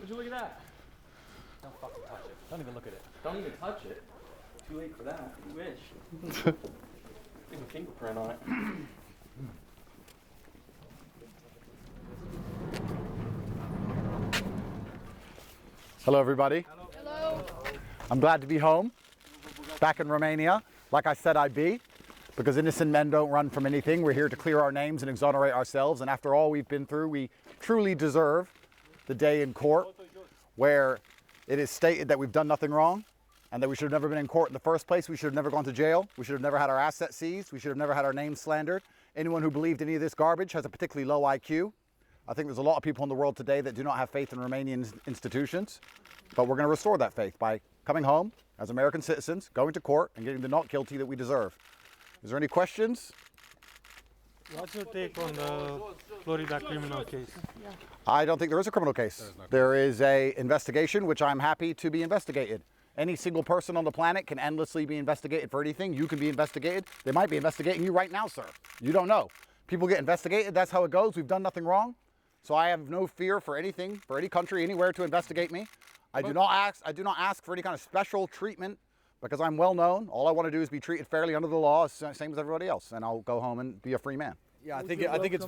Would you look at that? Don't fucking touch it. Don't even look at it. Don't even touch it. Too late for that. You wish. Leave a fingerprint on it. Hello, everybody. Hello. I'm glad to be home, back in Romania, like I said I'd be, because innocent men don't run from anything. We're here to clear our names and exonerate ourselves, and after all we've been through, we truly deserve the day in court where it is stated that we've done nothing wrong and that we should have never been in court in the first place. We should have never gone to jail. We should have never had our assets seized. We should have never had our name slandered. Anyone who believed any of this garbage has a particularly low IQ. I think there's a lot of people in the world today that do not have faith in Romanian institutions, but we're going to restore that faith by coming home as American citizens, going to court, and getting the not guilty that we deserve. Is there any questions? What's your take on the Florida criminal case? I don't think there is a criminal case. There is an investigation, which I'm happy to be investigated. Any single person on the planet can endlessly be investigated for anything. You can be investigated. They might be investigating you right now, sir. You don't know. People get investigated. That's how it goes. We've done nothing wrong. So I have no fear for anything, for any country, anywhere to investigate me. I do not ask for any kind of special treatment because I'm well known. All I want to do is be treated fairly under the law, same as everybody else, and I'll go home and be a free man. Yeah, I think it's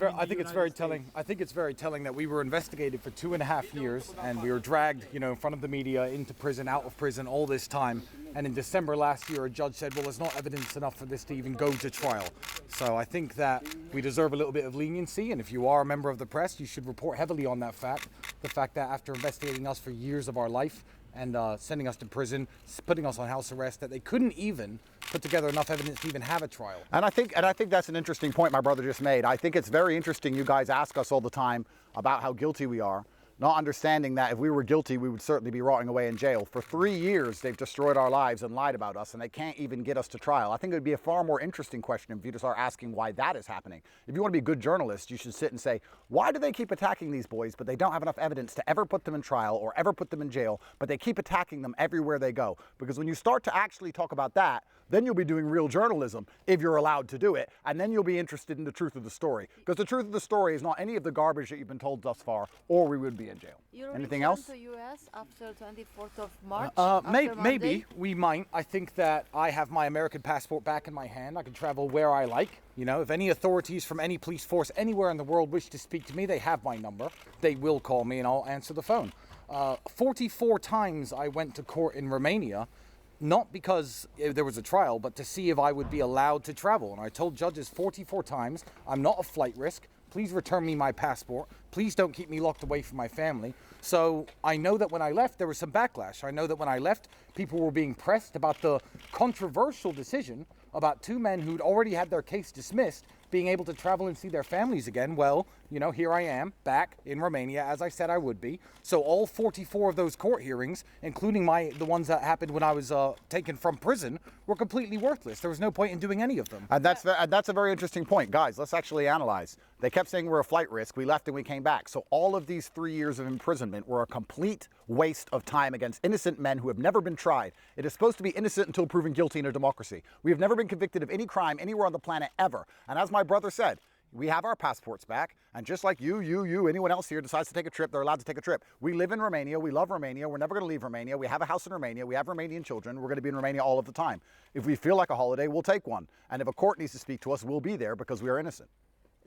very telling. I think it's very telling that we were investigated for 2.5 years, and we were dragged, in front of the media, into prison, out of prison, all this time. And in December last year, a judge said, "Well, there's not evidence enough for this to even go to trial." So I think that we deserve a little bit of leniency, and if you are a member of the press, you should report heavily on that fact. The fact that after investigating us for years of our life and sending us to prison, putting us on house arrest, that they couldn't even put together enough evidence to even have a trial. And I think that's an interesting point my brother just made. I think it's very interesting you guys ask us all the time about how guilty we are, not understanding that if we were guilty, we would certainly be rotting away in jail. For 3 years, they've destroyed our lives and lied about us, and they can't even get us to trial. I think it would be a far more interesting question if you to start asking why that is happening. If you want to be a good journalist, you should sit and say, why do they keep attacking these boys, but they don't have enough evidence to ever put them in trial or ever put them in jail, but they keep attacking them everywhere they go? Because when you start to actually talk about that, then you'll be doing real journalism if you're allowed to do it, and then you'll be interested in the truth of the story. Because the truth of the story is not any of the garbage that you've been told thus far, or we would be in jail. Anything else? To US after 24th of March? Maybe we might. I think that I have my American passport back in my hand. I can travel where I like. If any authorities from any police force anywhere in the world wish to speak to me, they have my number. They will call me and I'll answer the phone. 44 times I went to court in Romania, not because there was a trial, but to see if I would be allowed to travel. And I told judges 44 times, I'm not a flight risk. Please return me my passport. Please don't keep me locked away from my family. So I know that when I left, there was some backlash. I know that when I left, people were being pressed about the controversial decision about 2 men who'd already had their case dismissed being able to travel and see their families again. Well, here I am back in Romania, as I said I would be. So all 44 of those court hearings, including the ones that happened when I was taken from prison, were completely worthless. There was no point in doing any of them. And that's a very interesting point. Guys, let's actually analyze. They kept saying we're a flight risk. We left and we came back. So all of these 3 years of imprisonment were a complete waste of time against innocent men who have never been tried. It is supposed to be innocent until proven guilty in a democracy. We have never been convicted of any crime anywhere on the planet ever. And as my brother said, we have our passports back, and just like you, anyone else here decides to take a trip, they're allowed to take a trip. We live in Romania, we love Romania, we're never going to leave Romania, we have a house in Romania, we have Romanian children, we're going to be in Romania all of the time. If we feel like a holiday, we'll take one. And if a court needs to speak to us, we'll be there because we are innocent.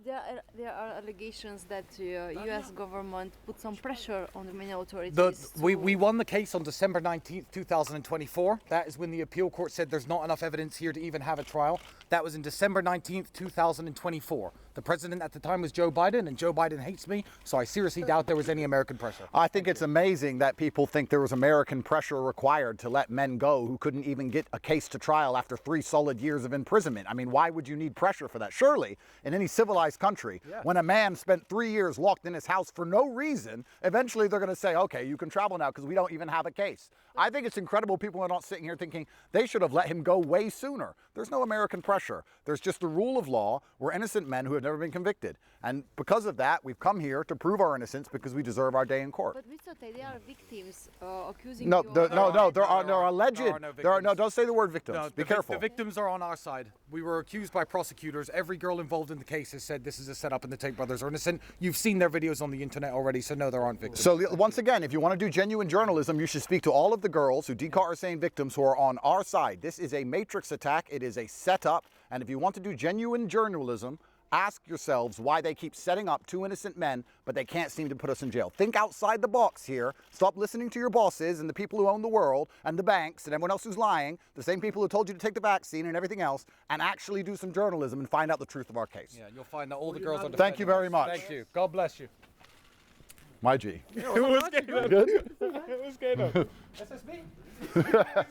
There are allegations that the U.S. government put some pressure on the Romanian authorities. We won the case on December 19th, 2024. That is when the appeal court said there's not enough evidence here to even have a trial. That was in December 19th, 2024. The president at the time was Joe Biden, and Joe Biden hates me, so I seriously doubt there was any American pressure. I think it's amazing that people think there was American pressure required to let men go who couldn't even get a case to trial after 3 solid years of imprisonment. I mean, why would you need pressure for that? Surely, in any civilized country, when a man spent 3 years locked in his house for no reason, eventually they're going to say, okay, you can travel now because we don't even have a case. I think it's incredible people are not sitting here thinking they should have let him go way sooner. There's no American pressure. There's just the rule of law where innocent men who have never been convicted. And because of that, we've come here to prove our innocence because we deserve our day in court. But Mr. Tate, they are victims accusing No, you. there are alleged. Don't say the word victims. No, Be careful. The victims are on our side. We were accused by prosecutors. Every girl involved in the case has said this is a setup and the Tate brothers are innocent. You've seen their videos on the internet already, so no, there aren't victims. So once again, if you want to do genuine journalism, you should speak to all of the girls who Decar are saying victims who are on our side. This is a matrix attack. It is a setup. And if you want to do genuine journalism, ask yourselves why they keep setting up two innocent men, but they can't seem to put us in jail. Think outside the box here. Stop listening to your bosses and the people who own the world and the banks and everyone else who's lying, the same people who told you to take the vaccine and everything else, and actually do some journalism and find out the truth of our case. Yeah, you'll find that all the girls are Thank you very much. Thank you. God bless you. My G. It was good. It was good. SSB.